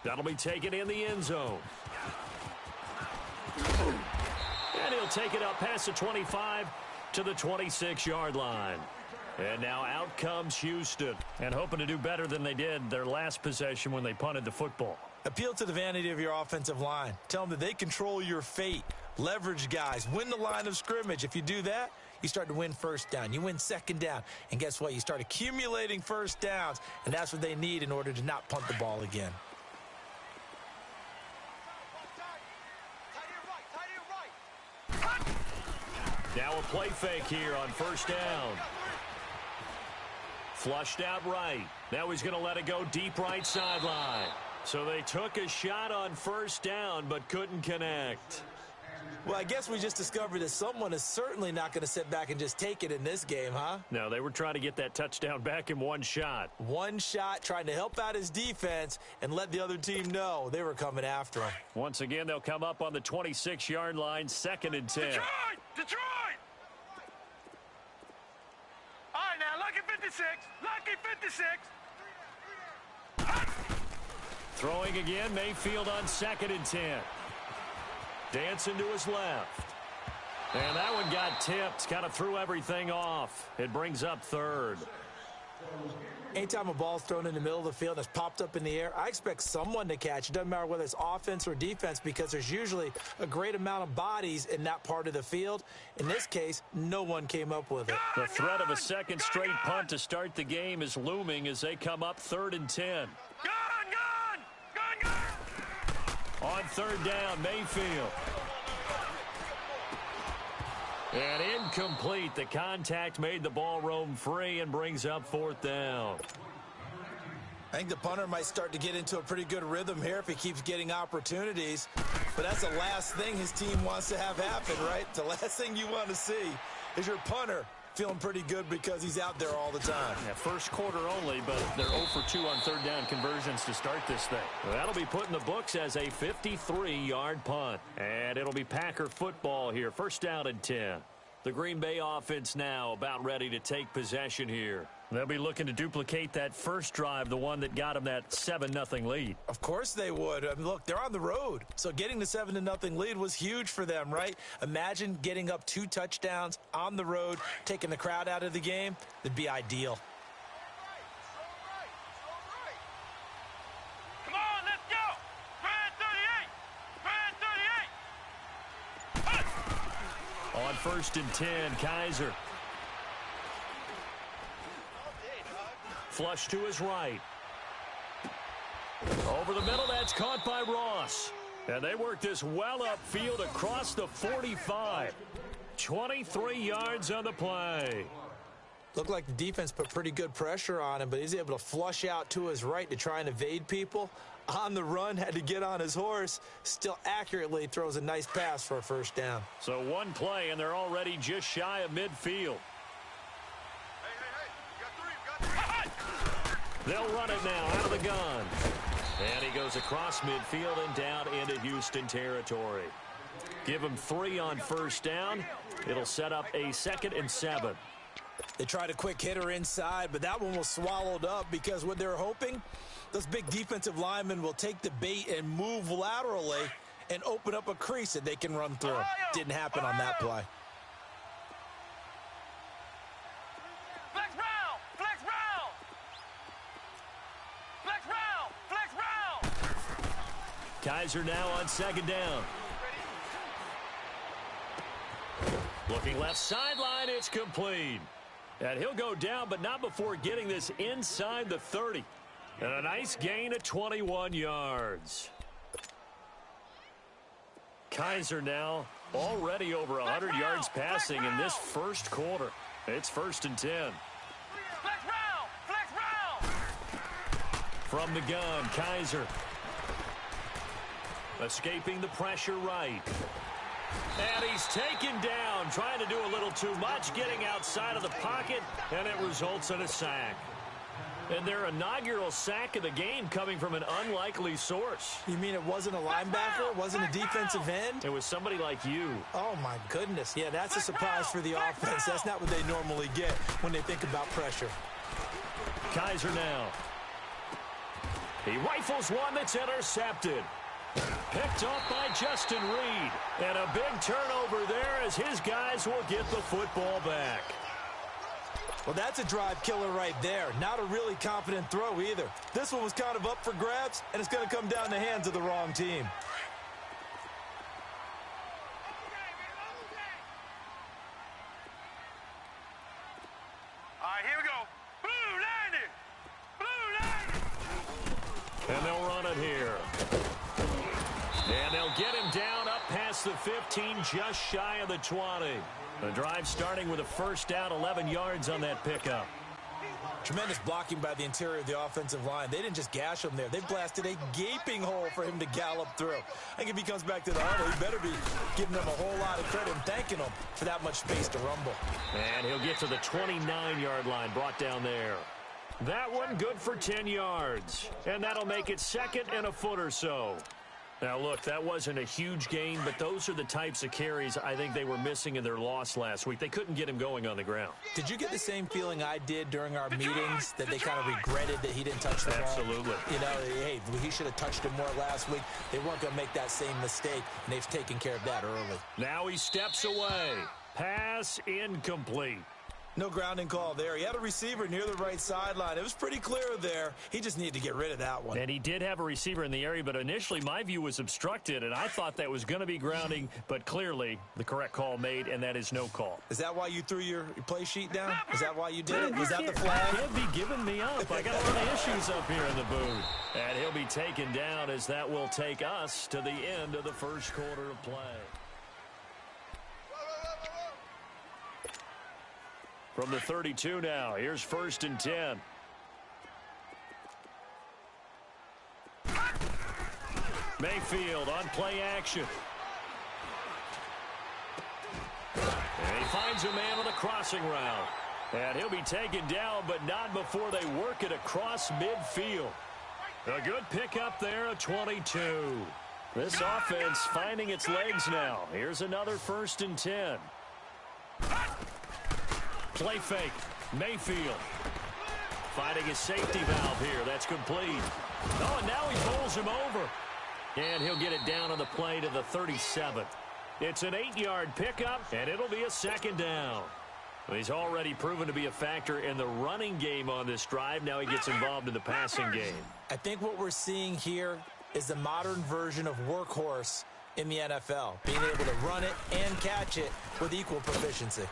That'll be taken in the end zone. And he'll take it up past the 25 to the 26-yard line. And now out comes Houston. And hoping to do better than they did their last possession when they punted the football. Appeal to the vanity of your offensive line. Tell them that they control your fate. Leverage guys. Win the line of scrimmage. If you do that, you start to win first down. You win second down. And guess what? You start accumulating first downs. And that's what they need in order to not punt the ball again. Now a play fake here on first down. Flushed out right. Now he's going to let it go deep right sideline. So they took a shot on first down but couldn't connect. Well, I guess we just discovered that someone is certainly not going to sit back and just take it in this game, huh? No, they were trying to get that touchdown back in one shot. One shot, trying to help out his defense and let the other team know they were coming after him. Once again, they'll come up on the 26-yard line, 2nd and 10. Detroit! All right, now, lucky 56. Lucky 56. Throwing again, Mayfield on 2nd and 10. Dancing to his left. And that one got tipped, kind of threw everything off. It brings up 3rd. Anytime a ball's thrown in the middle of the field that's popped up in the air, I expect someone to catch. It doesn't matter whether it's offense or defense because there's usually a great amount of bodies in that part of the field. In this case, no one came up with it. The threat of a second straight punt to start the game is looming as they come up 3rd and 10. On 3rd down, Mayfield. And incomplete. The contact made the ball roam free and brings up 4th down. I think the punter might start to get into a pretty good rhythm here if he keeps getting opportunities. But that's the last thing his team wants to have happen, right? The last thing you want to see is your punter feeling pretty good because he's out there all the time. Yeah, first quarter only, but they're 0 for 2 on 3rd down conversions to start this thing. Well, that'll be put in the books as a 53-yard punt. And it'll be Packer football here. 1st down and 10. The Green Bay offense now about ready to take possession here. They'll be looking to duplicate that first drive, the one that got them that 7-0 lead. Of course they would. I mean, look, they're on the road. So getting the 7-0 lead was huge for them, right? Imagine getting up 2 touchdowns on the road, taking the crowd out of the game. That'd be ideal. Come on, let's go. Brand 38. On 1st and 10, Kaiser. Flush to his right. Over the middle, that's caught by Ross. And they work this well upfield across the 45. 23 yards on the play. Looked like the defense put pretty good pressure on him, but he's able to flush out to his right to try and evade people. On the run, had to get on his horse. Still accurately throws a nice pass for a 1st down. So one play, and they're already just shy of midfield. They'll run it now out of the gun. And he goes across midfield and down into Houston territory. Give him 3 on 1st down. It'll set up a 2nd and 7. They tried a quick hitter inside, but that one was swallowed up because what they're hoping, those big defensive linemen will take the bait and move laterally and open up a crease that they can run through. Didn't happen on that play. Kaiser now on 2nd down. Looking left sideline, it's complete. And he'll go down, but not before getting this inside the 30. And a nice gain of 21 yards. Kaiser now already over 100 yards passing in this first quarter. It's 1st and 10. Flex round. From the gun, Kaiser. Escaping the pressure right. And he's taken down, trying to do a little too much, getting outside of the pocket, and it results in a sack. And their inaugural sack of the game coming from an unlikely source. You mean it wasn't a linebacker? It wasn't a defensive end? It was somebody like you. Oh, my goodness. Yeah, that's a surprise for the offense. That's not what they normally get when they think about pressure. Kaiser now. He rifles one that's intercepted. Picked off by Justin Reed. And a big turnover there as his guys will get the football back. Well, that's a drive killer right there. Not a really confident throw either. This one was kind of up for grabs, and it's going to come down in the hands of the wrong team. All right, here we go. Blue 90. Blue 90. And they'll run it here. And they'll get him down up past the 15, just shy of the 20. The drive starting with a first down, 11 yards on that pickup. Tremendous blocking by the interior of the offensive line. They didn't just gash him there. They blasted a gaping hole for him to gallop through. I think if he comes back to the huddle, he better be giving them a whole lot of credit and thanking them for that much space to rumble. And he'll get to the 29-yard line, brought down there. That one good for 10 yards. And that'll make it second and a foot or so. Now, look, that wasn't a huge gain, but those are the types of carries I think they were missing in their loss last week. They couldn't get him going on the ground. Did you get the same feeling I did during our meetings, that they kind of regretted that he didn't touch the ball? Absolutely. You know, hey, he should have touched it more last week. They weren't going to make that same mistake, and they've taken care of that early. Now he steps away. Pass incomplete. No grounding call there. He had a receiver near the right sideline. It was pretty clear there. He just needed to get rid of that one. And he did have a receiver in the area, but initially my view was obstructed, and I thought that was going to be grounding, but clearly the correct call made, and that is no call. Is that why you threw your play sheet down? Is that why you did it? Was that the flag? He'll be giving me up. I got a lot of issues up here in the booth. And he'll be taken down as that will take us to the end of the first quarter of play. From the 32 now, here's 1st and 10. Mayfield on play action. And he finds a man on the crossing route. And he'll be taken down, but not before they work it across midfield. A good pickup there at 22. This offense finding its legs now. Here's another 1st and 10. Play fake. Mayfield finding his safety valve here. That's complete. Oh, and now he bowls him over. And he'll get it down on the play to the 37. It's an 8-yard pickup, and it'll be a 2nd down. Well, he's already proven to be a factor in the running game on this drive. Now he gets involved in the passing game. I think what we're seeing here is the modern version of workhorse in the NFL, being able to run it and catch it with equal proficiency.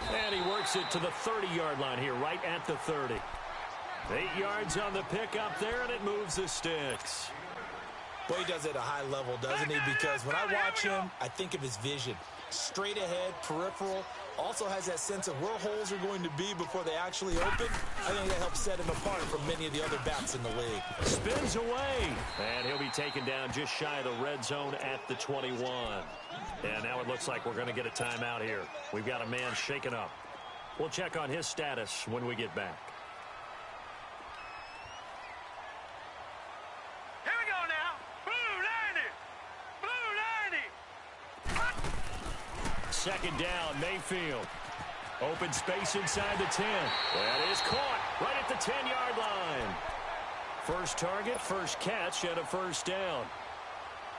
And he works it to the 30-yard line here, right at the 30. 8 yards on the pickup there, and it moves the sticks. Boy, he does it at a high level, doesn't he? Because when I watch him, I think of his vision. Straight ahead, peripheral, also has that sense of where holes are going to be before they actually open. I think that helps set him apart from many of the other backs in the league. Spins away, and he'll be taken down just shy of the red zone at the 21. And now it looks like we're going to get a timeout here. We've got a man shaken up. We'll check on his status when we get back. Here we go now. Blue 90. Blue 90. 2nd down, Mayfield. Open space inside the 10. That is caught right at the 10-yard line. First target, first catch, and a 1st down.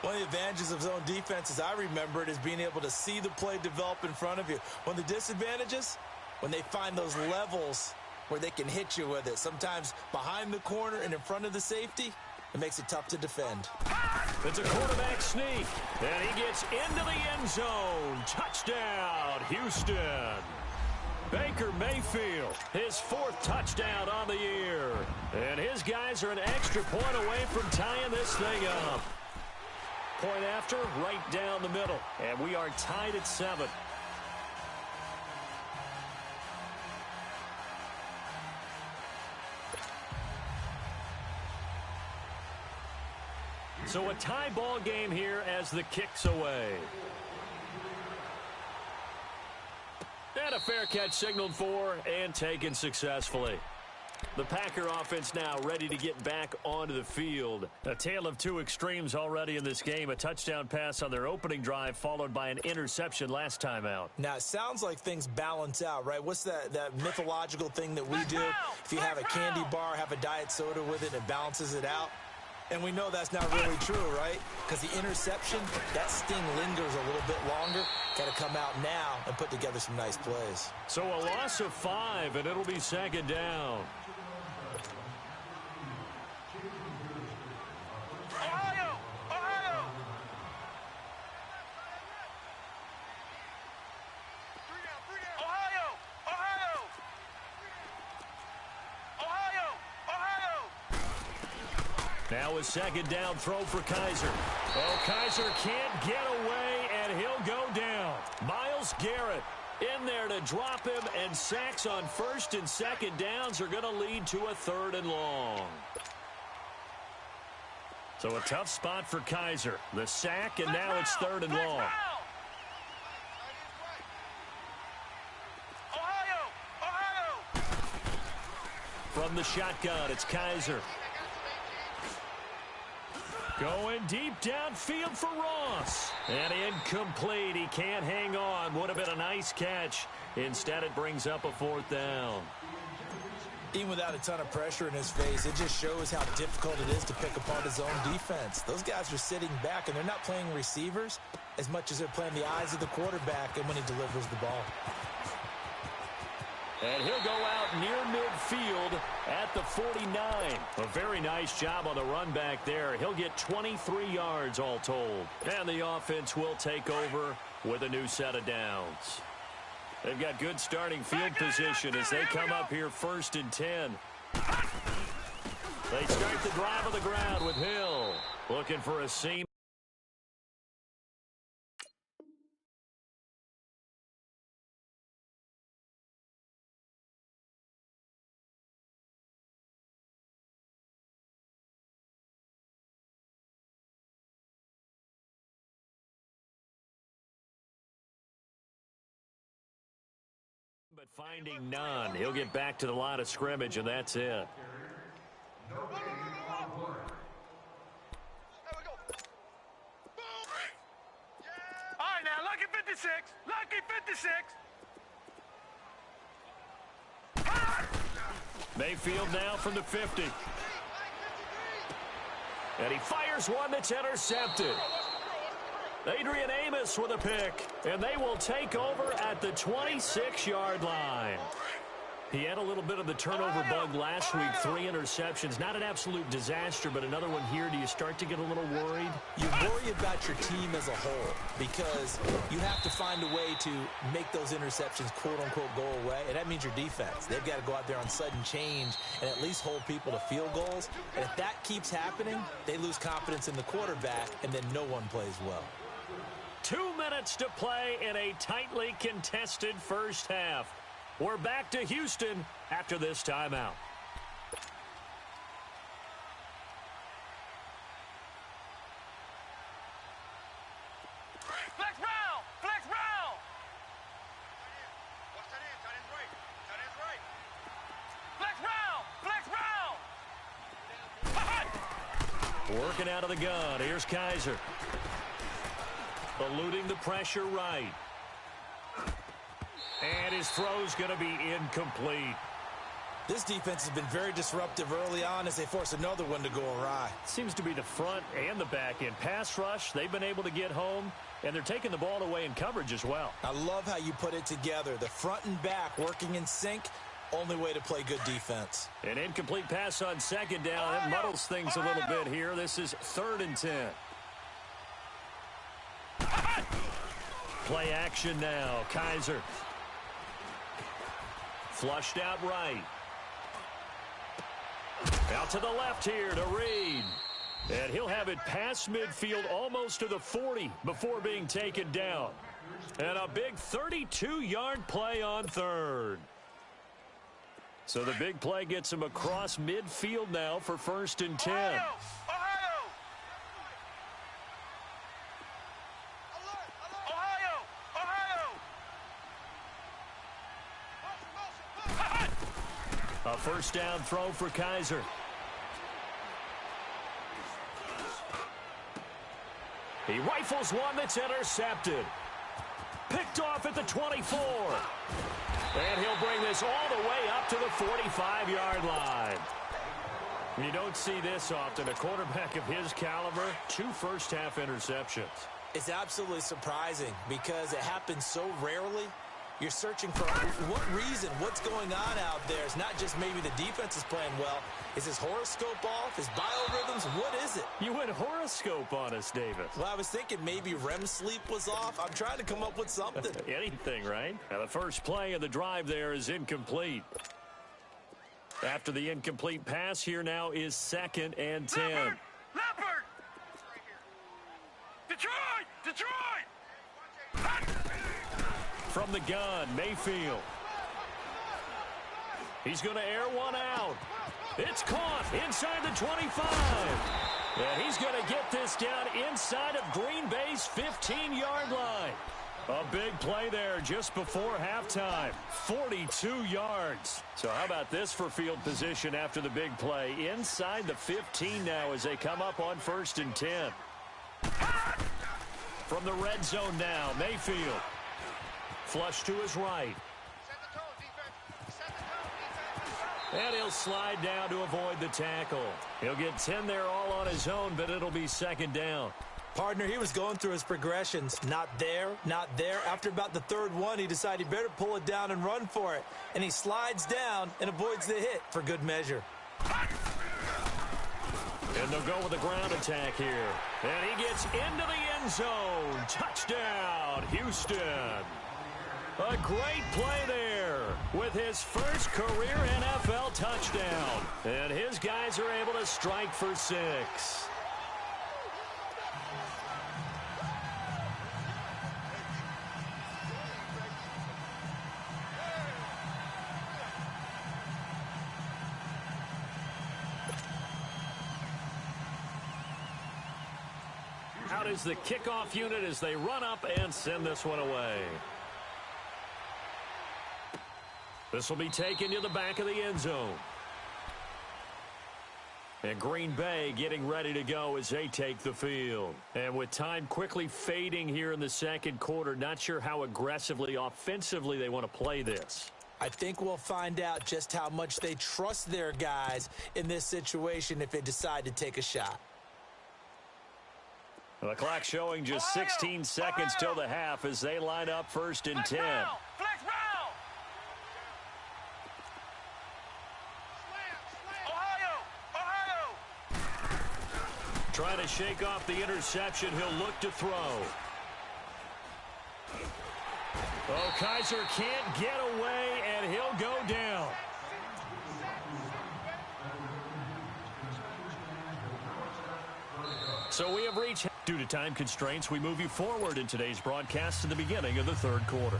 One of the advantages of zone defense, as I remember it, is being able to see the play develop in front of you. One of the disadvantages, when they find those levels where they can hit you with it, sometimes behind the corner and in front of the safety, it makes it tough to defend. It's a quarterback sneak, and he gets into the end zone. Touchdown, Houston. Baker Mayfield, his 4th touchdown on the year. And his guys are an extra point away from tying this thing up. Point after, right down the middle. And we are tied at 7. So a tie ball game here as the kick's away. And a fair catch signaled for and taken successfully. The Packer offense now ready to get back onto the field. A tale of two extremes already in this game. A touchdown pass on their opening drive followed by an interception last time out. Now, it sounds like things balance out, right? What's that mythological thing that we do? If you have a candy bar, have a diet soda with it, it balances it out. And we know that's not really true, right? Because the interception, that sting lingers a little bit longer. Got to come out now and put together some nice plays. So a loss of 5, and it'll be second down. Ohio! Ohio! Ohio! Ohio! Ohio! Ohio! Now a second down throw for Kaiser. Oh, Kaiser can't get away, and he'll go down. Myles Garrett in there to drop him, and sacks on first and second downs are going to lead to a third and long. So a tough spot for Kaiser. The sack, and now it's third and long. Ohio! Ohio! From the shotgun, it's Kaiser. Going deep downfield for Ross. And incomplete. He can't hang on. Would have been a nice catch. Instead, it brings up a fourth down. Even without a ton of pressure in his face, it just shows how difficult it is to pick apart his own defense. Those guys are sitting back, and they're not playing receivers as much as they're playing the eyes of the quarterback and when he delivers the ball. And he'll go out near midfield at the 49. A very nice job on the run back there. He'll get 23 yards all told. And the offense will take over with a new set of downs. They've got good starting field position as they come up here first and 10. They start the drive on the ground with Hill. Looking for a seam. But finding none. He'll get back to the line of scrimmage, and that's it. All right, now, lucky 56. Lucky 56. Mayfield now from the 50. And he fires one that's intercepted. Adrian Amos with a pick, and they will take over at the 26-yard line. He had a little bit of the turnover bug last week, 3 interceptions. Not an absolute disaster, but another one here. Do you start to get a little worried? You worry about your team as a whole because you have to find a way to make those interceptions, quote-unquote, go away, and that means your defense. They've got to go out there on sudden change and at least hold people to field goals. And if that keeps happening, they lose confidence in the quarterback, and then no one plays well. 2 minutes to play in a tightly contested first half. We're back to Houston after this timeout. Flex round! Flex round! Flex round! Flex round! Working out of the gun. Here's Kaiser. Eluding the pressure right. And his throw's going to be incomplete. This defense has been very disruptive early on as they force another one to go awry. Seems to be the front and the back end. Pass rush, they've been able to get home, and they're taking the ball away in coverage as well. I love how you put it together. The front and back working in sync. Only way to play good defense. An incomplete pass on second down. That muddles things a little bit here. This is 3rd and 10. Play action now. Kaiser. Flushed out right. Out to the left here to Reed. And he'll have it past midfield almost to the 40 before being taken down. And a big 32-yard play on 3rd. So the big play gets him across midfield now for 1st and 10. Ohio! Ohio! A A first down throw for Kaiser. He rifles one that's intercepted. Picked off at the 24. And he'll bring this all the way up to the 45-yard line. You don't see this often. A quarterback of his caliber, 2 first-half interceptions. It's absolutely surprising because it happens so rarely. You're searching for what reason, what's going on out there. It's not just maybe the defense is playing well. Is his horoscope off? His biorhythms? What is it? You went horoscope on us, Davis. Well, I was thinking maybe REM sleep was off. I'm trying to come up with something. Anything, right? Now, the first play of the drive there is incomplete. After the incomplete pass, here now is 2nd and 10. Leopard! Leopard! Detroit! Detroit! From the gun, Mayfield. He's going to air one out. It's caught inside the 25. And he's going to get this down inside of Green Bay's 15-yard line. A big play there just before halftime. 42 yards. So how about this for field position after the big play? Inside the 15 now as they come up on 1st and 10. From the red zone now, Mayfield. Flush to his right. And he'll slide down to avoid the tackle. He'll get 10 there all on his own, but it'll be 2nd down. Partner, he was going through his progressions. Not there, not there. After about the 3rd one, he decided he better pull it down and run for it. And he slides down and avoids the hit for good measure. And they'll go with a ground attack here. And he gets into the end zone. Touchdown, Houston. A great play there with his first career NFL touchdown. And his guys are able to strike for 6. Out is the kickoff unit as they run up and send this one away. This will be taken to the back of the end zone. And Green Bay getting ready to go as they take the field. And with time quickly fading here in the 2nd quarter, not sure how aggressively, offensively they want to play this. I think we'll find out just how much they trust their guys in this situation if they decide to take a shot. The clock showing just 16 seconds till the half as they line up 1st and 10. Flex round! Ohio! Trying to shake off the interception. He'll look to throw. Oh, Kaiser can't get away, and he'll go down. So we have reached, due to time constraints, we move you forward in today's broadcast to the beginning of the 3rd quarter.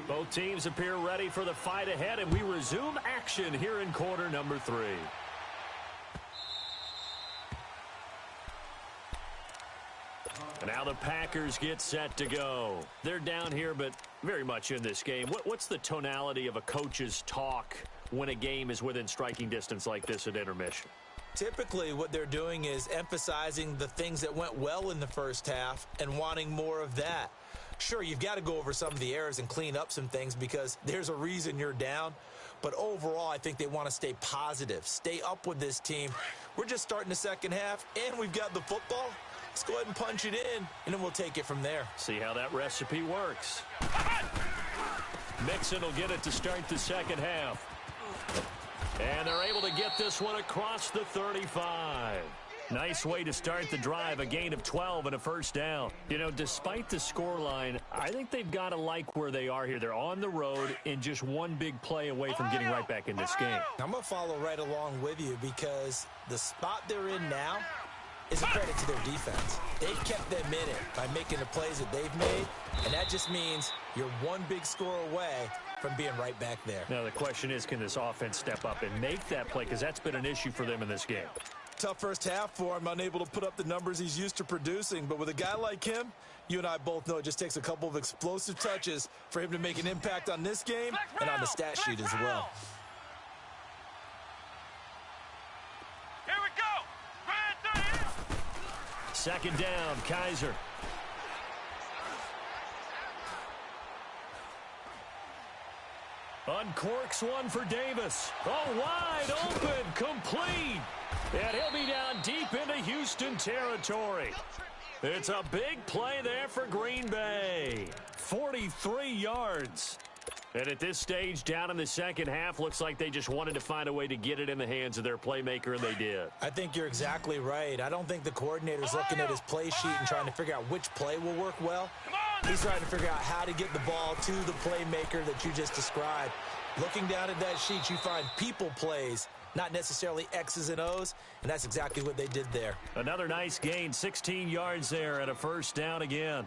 Both teams appear ready for the fight ahead, and we resume action here in quarter number 3. And now the Packers get set to go. They're down here, but very much in this game. What's the tonality of a coach's talk when a game is within striking distance like this at intermission? Typically, what they're doing is emphasizing the things that went well in the first half and wanting more of that. Sure, you've got to go over some of the errors and clean up some things because there's a reason you're down. But overall, I think they want to stay positive, stay up with this team. We're just starting the 2nd half, and we've got the football. Let's go ahead and punch it in, and then we'll take it from there. See how that recipe works. Mixon will get it to start the 2nd half. And they're able to get this one across the 35. Nice way to start the drive, a gain of 12 and a first down. You know, despite the scoreline, I think they've got to like where they are here. They're on the road and just one big play away from getting right back in this game. I'm going to follow right along with you because the spot they're in now is a credit to their defense. They've kept them in it by making the plays that they've made, and that just means you're one big score away from being right back there. Now, the question is, can this offense step up and make that play? Because that's been an issue for them in this game. Tough first half for him, unable to put up the numbers he's used to producing. But with a guy like him, you and I both know it just takes a couple of explosive touches for him to make an impact on this game and on the stat sheet as well. Here we go. Red 30. Second down, Kaiser. Uncorks one for Davis. Oh, wide open, complete. And he'll be down deep into Houston territory. It's a big play there for Green Bay. 43 yards. And at this stage, down in the second half, looks like they just wanted to find a way to get it in the hands of their playmaker, and they did. I think you're exactly right. I don't think the coordinator's looking at his play sheet and trying to figure out which play will work well. He's trying to figure out how to get the ball to the playmaker that you just described. Looking down at that sheet, you find people plays, not necessarily X's and O's, and that's exactly what they did there. Another nice gain, 16 yards there and a first down again.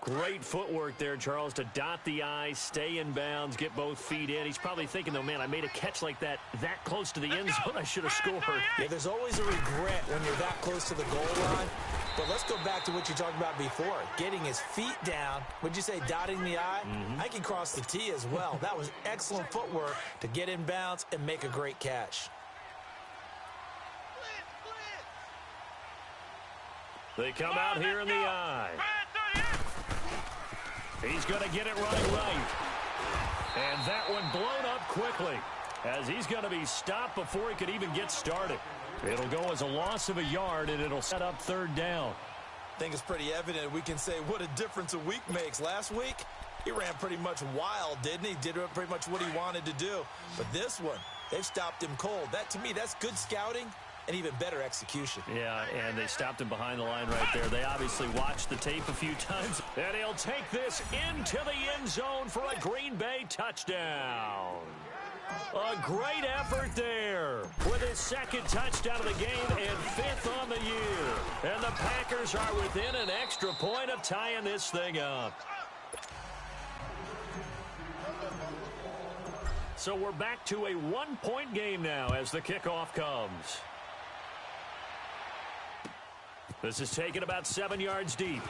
Great footwork there, Charles, to dot the I, stay in bounds, get both feet in. He's probably thinking, though, man, I made a catch like that close to the end zone. I should have scored. Yeah, there's always a regret when you're that close to the goal line. But let's go back to what you talked about before. Getting his feet down. Would you say dotting the I? I can cross the T as well. That was excellent footwork to get in bounds and make a great catch. They come out here in the I. He's going to get it running right. And that one blown up quickly as he's going to be stopped before he could even get started. It'll go as a loss of a yard, and it'll set up third down. I think it's pretty evident. We can say what a difference a week makes. Last week, he ran pretty much wild, didn't he? Did pretty much what he wanted to do. But this one, they've stopped him cold. That, to me, that's good scouting and even better execution. Yeah, and they stopped him behind the line right there. They obviously watched the tape a few times. And he'll take this into the end zone for a Green Bay touchdown. A great effort there with his second touchdown of the game and fifth on the year. And the Packers are within an extra point of tying this thing up. So we're back to a one-point game now as the kickoff comes. This is taken about 7 yards deep.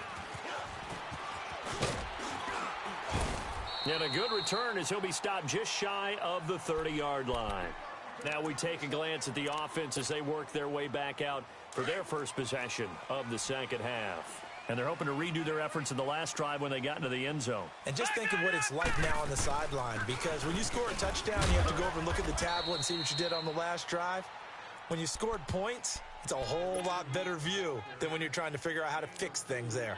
And a good return as he'll be stopped just shy of the 30-yard line. Now we take a glance at the offense as they work their way back out for their first possession of the second half. And they're hoping to redo their efforts in the last drive when they got into the end zone. And just think of what it's like now on the sideline, because when you score a touchdown, you have to go over and look at the tablet and see what you did on the last drive. When you scored points, it's a whole lot better view than when you're trying to figure out how to fix things there.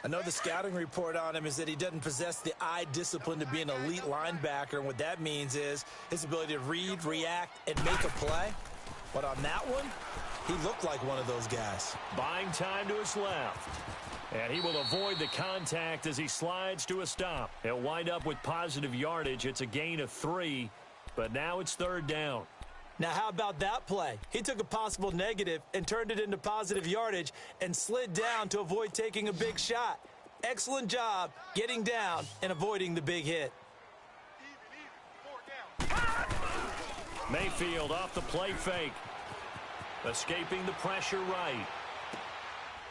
I know the scouting report on him is that he doesn't possess the eye discipline to be an elite linebacker, and what that means is his ability to read, react, and make a play. But on that one, he looked like one of those guys. Buying time to his left. And he will avoid the contact as he slides to a stop. He'll wind up with positive yardage. It's a gain of 3, but now it's third down. Now, how about that play? He took a possible negative and turned it into positive yardage and slid down to avoid taking a big shot. Excellent job getting down and avoiding the big hit. Mayfield off the play fake. Escaping the pressure right.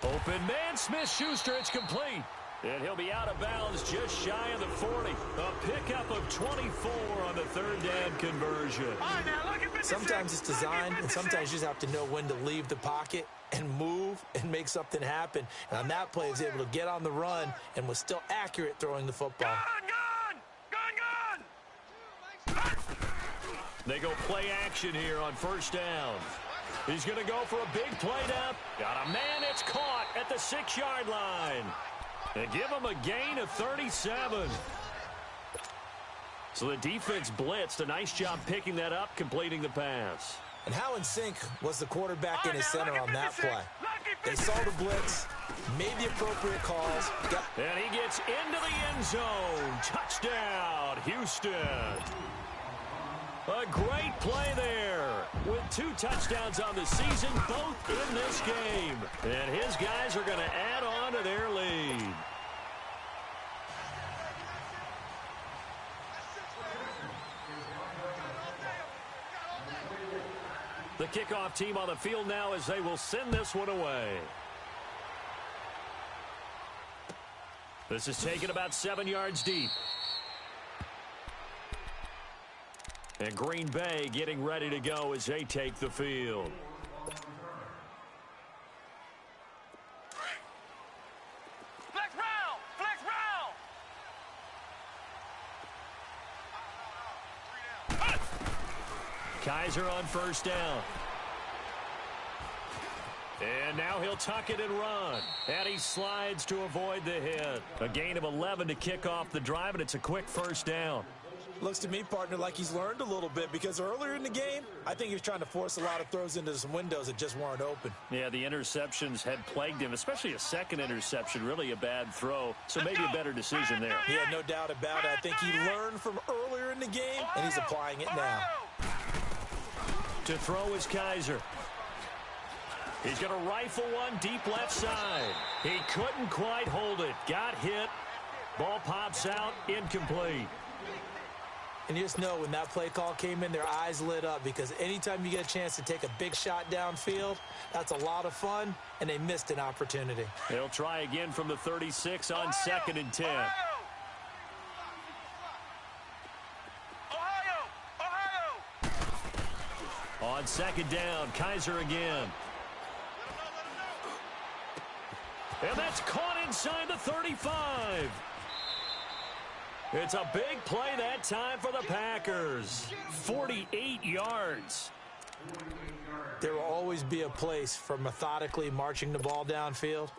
Open man, Smith-Schuster, it's complete. And he'll be out of bounds just shy of the 40. A pickup of 24 on the third down conversion. Sometimes it's designed, and sometimes you just have to know when to leave the pocket and move and make something happen. And on that play, he was able to get on the run and was still accurate throwing the football. They go play action here on first down. He's going to go for a big play now. Got a man, it's caught at the 6-yard line. They give him a gain of 37. So the defense blitzed. A nice job picking that up, completing the pass. And how in sync was the quarterback and his center on that play? They saw the blitz, made the appropriate calls. And he gets into the end zone. Touchdown, Houston. A great play there with 2 touchdowns on the season, both in this game. And his guys are going to add on to their lead. The kickoff team on the field now as they will send this one away. This is taken about 7 yards deep. And Green Bay getting ready to go as they take the field. Flex round! Flex round! Kaiser on first down. And now he'll tuck it and run. And he slides to avoid the hit. A gain of 11 to kick off the drive, and it's a quick first down. Looks to me, partner, like he's learned a little bit because earlier in the game, I think he was trying to force a lot of throws into some windows that just weren't open. Yeah, the interceptions had plagued him, especially a second interception, really a bad throw. So maybe a better decision there. Yeah, no doubt about it. I think he learned from earlier in the game, and he's applying it now. To throw is Kaiser. He's going to rifle one deep left side. He couldn't quite hold it. Got hit. Ball pops out, incomplete. And you just know when that play call came in, their eyes lit up because anytime you get a chance to take a big shot downfield, that's a lot of fun, and they missed an opportunity. They'll try again from the 36 on 2nd and 10. On 2nd down, Kaiser again. And that's caught inside the 35. It's a big play that time for the Packers. 48 yards. There will always be a place for methodically marching the ball downfield.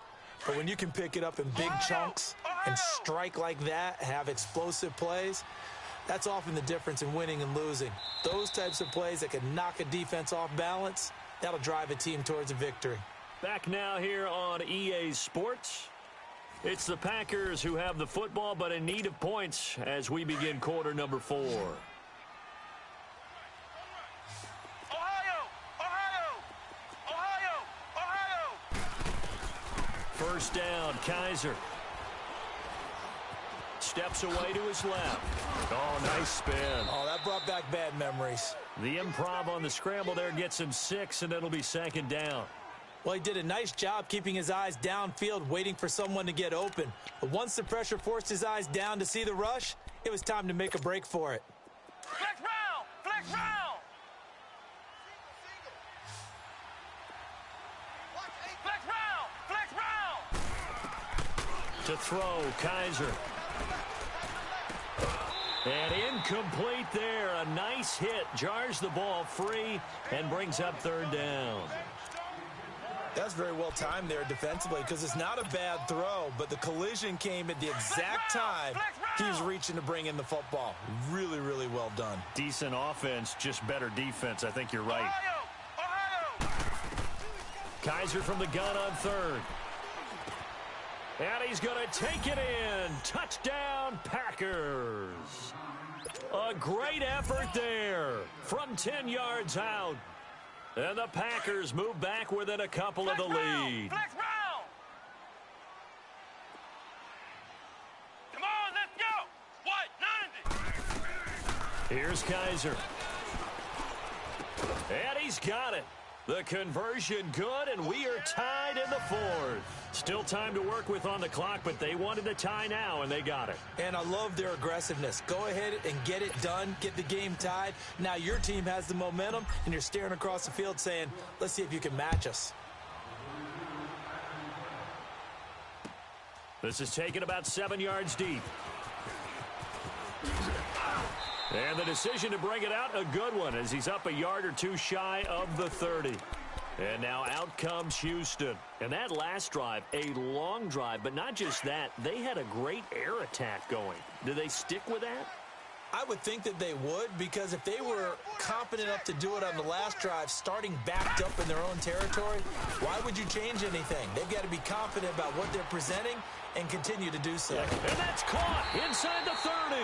But when you can pick it up in big chunks and strike like that, have explosive plays, that's often the difference in winning and losing. Those types of plays that can knock a defense off balance, that'll drive a team towards a victory. Back now here on EA Sports. It's the Packers who have the football, but in need of points as we begin quarter number 4. First down, Kaiser. Steps away to his left. Oh, nice spin. Oh, that brought back bad memories. The improv on the scramble there gets him 6, and it'll be 2nd down. Well, he did a nice job keeping his eyes downfield, waiting for someone to get open. But once the pressure forced his eyes down to see the rush, it was time to make a break for it. Flex round! Flex round! Flex round! Flex round! To throw, Kaiser. And incomplete there. A nice hit. Jars the ball free and brings up 3rd down. That's very well timed there defensively because it's not a bad throw, but the collision came at the exact time he was reaching to bring in the football. Really, really well done. Decent offense, just better defense. I think you're right. Kaiser from the gun on 3rd. And he's going to take it in. Touchdown, Packers. A great effort there from 10 yards out. And the Packers move back within a couple of the lead. Flex round! Come on, let's go! What? 90! Here's Kaiser. And he's got it. The conversion good, and we are tied in the 4th. Still time to work with on the clock, but they wanted the tie now, and they got it. And I love their aggressiveness. Go ahead and get it done, get the game tied. Now your team has the momentum, and you're staring across the field saying, let's see if you can match us. This is taken about 7 yards deep. And the decision to bring it out, a good one, as he's up a yard or two shy of the 30. And now out comes Houston. And that last drive, a long drive, but not just that. They had a great air attack going. Do they stick with that? I would think that they would, because if they were confident enough to do it on the last drive, starting backed up in their own territory, why would you change anything? They've got to be confident about what they're presenting and continue to do so. And that's caught inside the 30.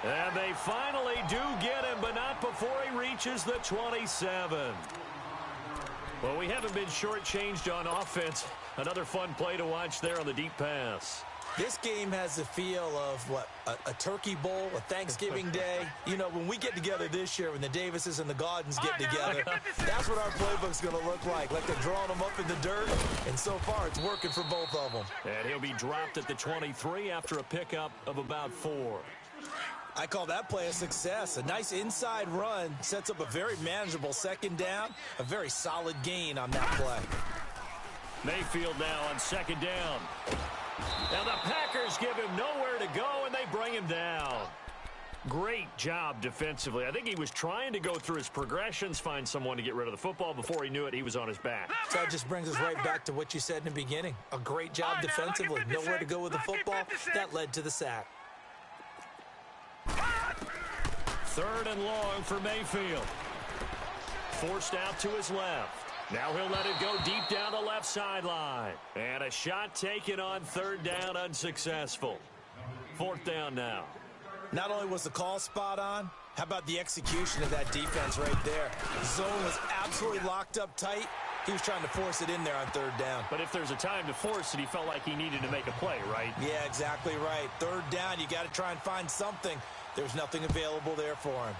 And they finally do get him, but not before he reaches the 27. Well, we haven't been shortchanged on offense. Another fun play to watch there on the deep pass. This game has the feel of, what, a turkey bowl, a Thanksgiving day. You know, when we get together this year, when the Davises and the Gaudens get together, that's what our playbook's going to look like they're drawing them up in the dirt, and so far it's working for both of them. And he'll be dropped at the 23 after a pickup of about 4. I call that play a success. A nice inside run sets up a very manageable second down, a very solid gain on that play. Mayfield now on second down. Now the Packers give him nowhere to go, and they bring him down. Great job defensively. I think he was trying to go through his progressions, find someone to get rid of the football. Before he knew it, he was on his back. So that just brings us right back to what you said in the beginning. A great job defensively. Nowhere to go with the football. That led to the sack. 3rd and long for Mayfield. Forced out to his left. Now he'll let it go deep down the left sideline. And a shot taken on 3rd down, unsuccessful. 4th down now. Not only was the call spot on, how about the execution of that defense right there? The zone was absolutely locked up tight. He was trying to force it in there on 3rd down. But if there's a time to force it, he felt like he needed to make a play, right? Yeah, exactly right. 3rd down, you got to try and find something. There's nothing available there for him.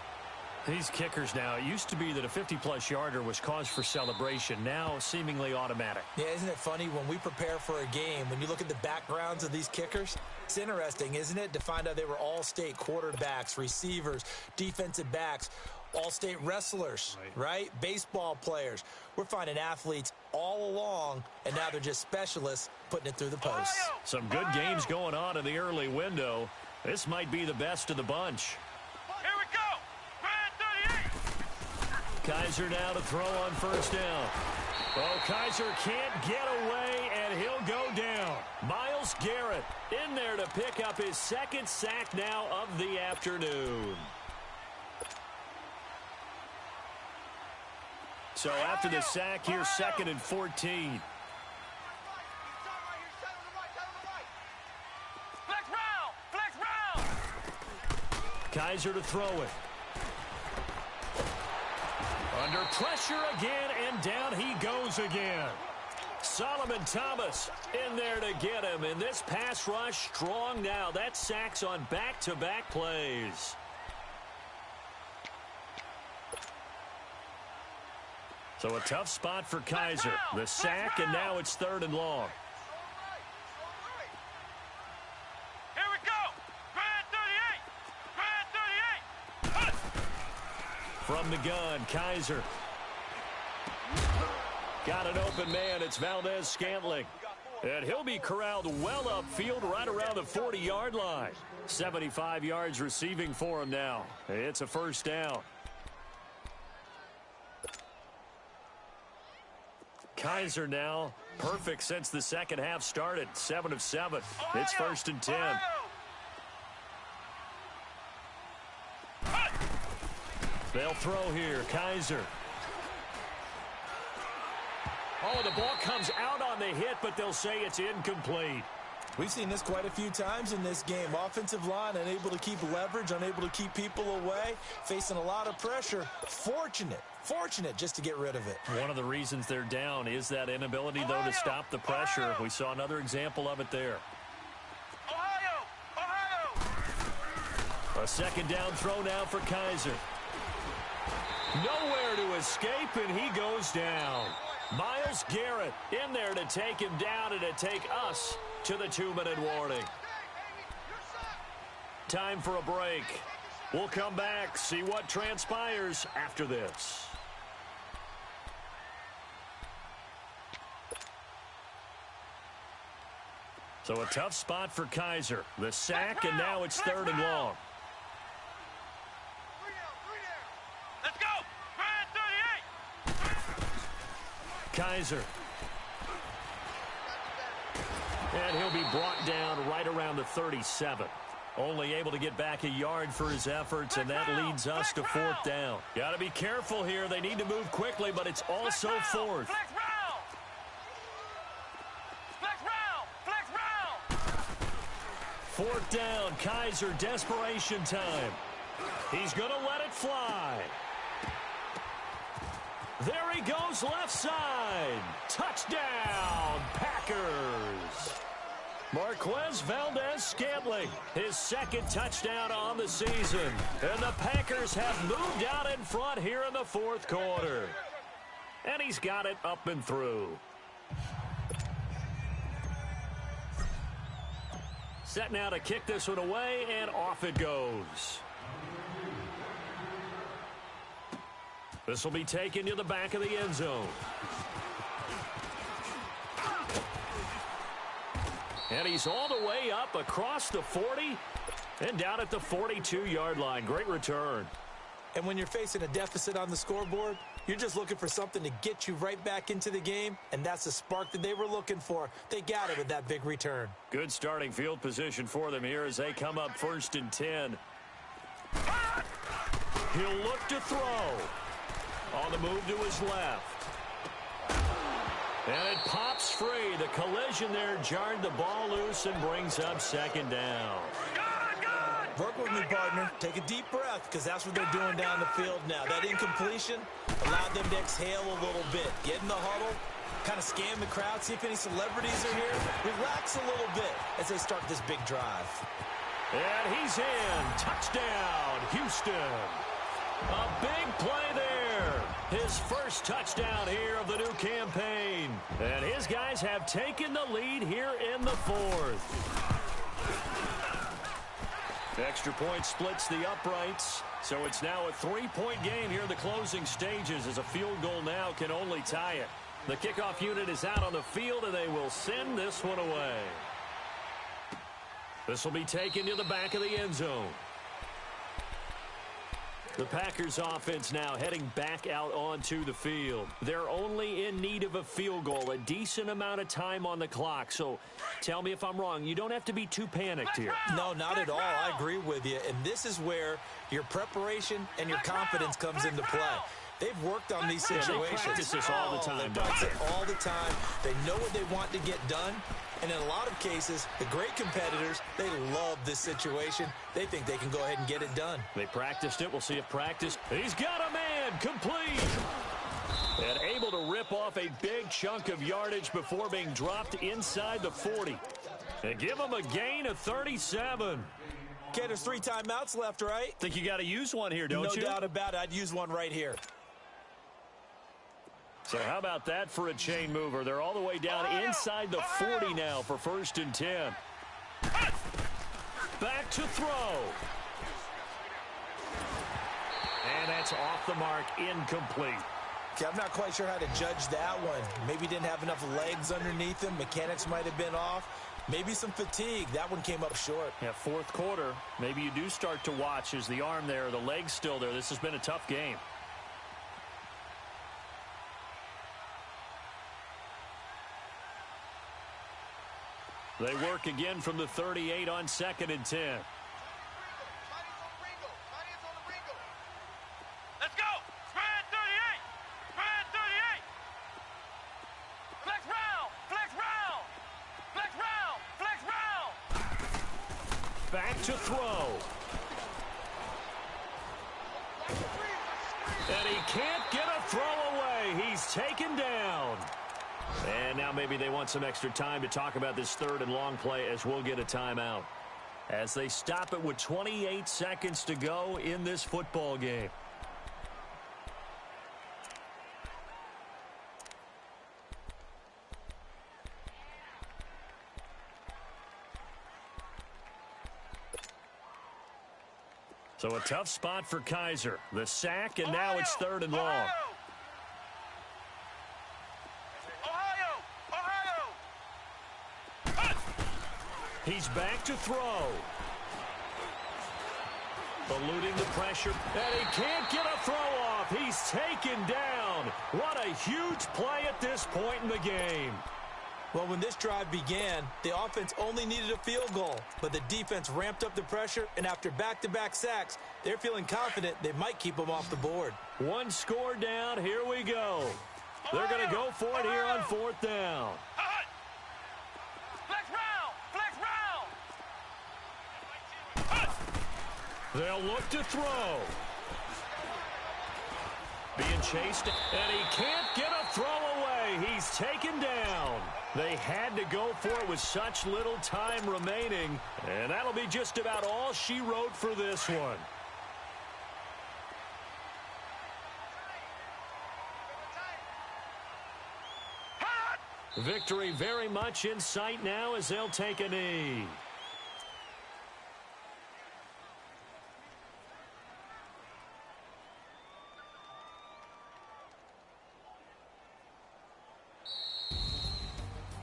These kickers now, it used to be that a 50-plus yarder was cause for celebration. Now, seemingly automatic. Yeah, isn't it funny when we prepare for a game, when you look at the backgrounds of these kickers, it's interesting, isn't it, to find out they were all-state quarterbacks, receivers, defensive backs, all-state wrestlers, right? Baseball players. We're finding athletes all along, and now they're just specialists putting it through the post. Some good games going on in the early window. This might be the best of the bunch. Kaiser now to throw on 1st down. Oh, Kaiser can't get away, and he'll go down. Myles Garrett in there to pick up his 2nd sack now of the afternoon. So after the sack, here's 2nd and 14. Kaiser to throw it. Under pressure again, and down he goes again. Solomon Thomas in there to get him, and this pass rush strong now. That sacks on back-to-back plays. So a tough spot for Kaiser. The sack, and now it's 3rd and long. From the gun, Kaiser. Got an open man. It's Valdez-Scantling. And he'll be corralled well upfield right around the 40-yard line. 75 yards receiving for him now. It's a 1st down. Kaiser now, perfect since the second half started. 7 of 7. It's 1st and 10. They'll throw here. Kaiser. Oh, the ball comes out on the hit, but they'll say it's incomplete. We've seen this quite a few times in this game. Offensive line unable to keep leverage, unable to keep people away, facing a lot of pressure. Fortunate just to get rid of it. One of the reasons they're down is that inability, though, to stop the pressure. We saw another example of it there. A 2nd down throw now for Kaiser. Nowhere to escape, and he goes down. Myles Garrett in there to take him down and to take us to the 2-minute warning. Time for a break. We'll come back, see what transpires after this. So a tough spot for Kaiser. The sack, and now it's 3rd and long. Let's go! 38! Kaiser. And he'll be brought down right around the 37. Only able to get back a yard for his efforts, and that leads us to 4th down. Got to be careful here. They need to move quickly, but it's also 4th. Fourth down, Kaiser, desperation time. He's going to let it fly. There he goes, left side. Touchdown, Packers. Marquez Valdez-Scantling, his second touchdown on the season. And the Packers have moved out in front here in the fourth quarter. And he's got it up and through. Set now to kick this one away, and off it goes. This will be taken to the back of the end zone. And he's all the way up across the 40 and down at the 42-yard line. Great return. And when you're facing a deficit on the scoreboard, you're just looking for something to get you right back into the game, and that's the spark that they were looking for. They got it with that big return. Good starting field position for them here as they come up 1st and 10. He'll look to throw. On the move to his left. And it pops free. The collision there jarred the ball loose and brings up 2nd down. Work with me, partner. Take a deep breath, because that's what they're doing down the field now. That incompletion allowed them to exhale a little bit. Get in the huddle, kind of scan the crowd, see if any celebrities are here. Relax a little bit as they start this big drive. And he's in. Touchdown, Houston. A big play there. His first touchdown here of the new campaign. And his guys have taken the lead here in the 4th. Extra point splits the uprights. So it's now a 3-point game here in the closing stages as a field goal now can only tie it. The kickoff unit is out on the field, and they will send this one away. This will be taken to the back of the end zone. The Packers offense now heading back out onto the field. They're only in need of a field goal, a decent amount of time on the clock. So tell me if I'm wrong. You don't have to be too panicked here. No, not at all. I agree with you. And this is where your preparation and your confidence comes into play. They've worked on these situations. They practice this all the time. They practice it all the time. They know what they want to get done. And in a lot of cases, the great competitors, they love this situation. They think they can go ahead and get it done. They practiced it. We'll see if practice. He's got a man. Complete. And able to rip off a big chunk of yardage before being dropped inside the 40. And give him a gain of 37. Okay, there's 3 timeouts left, right? Think you got to use one here, don't you? No doubt about it. I'd use one right here. So how about that for a chain mover? They're all the way down inside the 40 now for 1st and 10. Back to throw. And that's off the mark, incomplete. Okay, I'm not quite sure how to judge that one. Maybe didn't have enough legs underneath him. Mechanics might have been off. Maybe some fatigue. That one came up short. Yeah, 4th quarter. Maybe you do start to watch. Is the arm there, the leg's still there? This has been a tough game. They work again from the 38 on 2nd and 10. Let's go! Spread 38! Spread 38! Flex round! Flex round! Flex round! Flex round! Back to throw. And he can't get a throw away. He's taken down. And now maybe they want some extra time to talk about this 3rd and long play as we'll get a timeout. As they stop it with 28 seconds to go in this football game. So a tough spot for Kaiser. The sack, and now it's 3rd and long. He's back to throw. Eluding the pressure, and he can't get a throw off. He's taken down. What a huge play at this point in the game. Well, when this drive began, the offense only needed a field goal, but the defense ramped up the pressure, and after back-to-back sacks, they're feeling confident they might keep them off the board. One score down. Here we go. They're going to go for it here on 4th down. They'll look to throw. Being chased, and he can't get a throw away. he's taken down. They had to go for it with such little time remaining, and that'll be just about all she wrote for this one. Victory very much in sight now as they'll take a knee.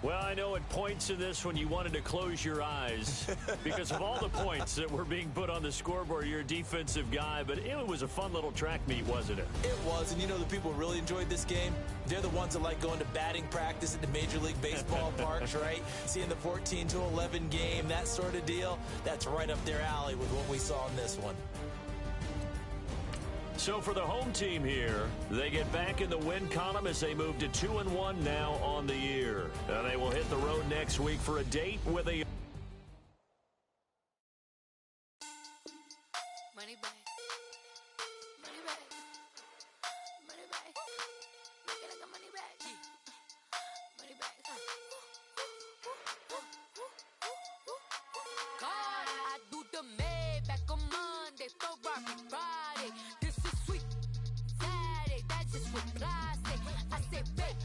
Well, I know at points in this one you wanted to close your eyes because of all the points that were being put on the scoreboard. You're a defensive guy, but it was a fun little track meet, wasn't it? It was, and you know the people who really enjoyed this game? They're the ones that like going to batting practice at the Major League Baseball parks, right? Seeing the 14-11 game, that sort of deal. That's right up their alley with what we saw in this one. So for the home team here, they get back in the win column as they move to 2-1 now on the year. And they will hit the road next week for a date with a... Money back. Money back. Money back. Make it like a money back. Money back. God, I do the Maybach on Monday, Ferrari Friday. This is sweet Saturday, that's just with plastic. I said, babe,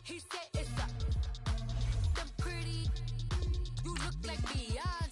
he said it's a. Them pretty, you look like Beyonce.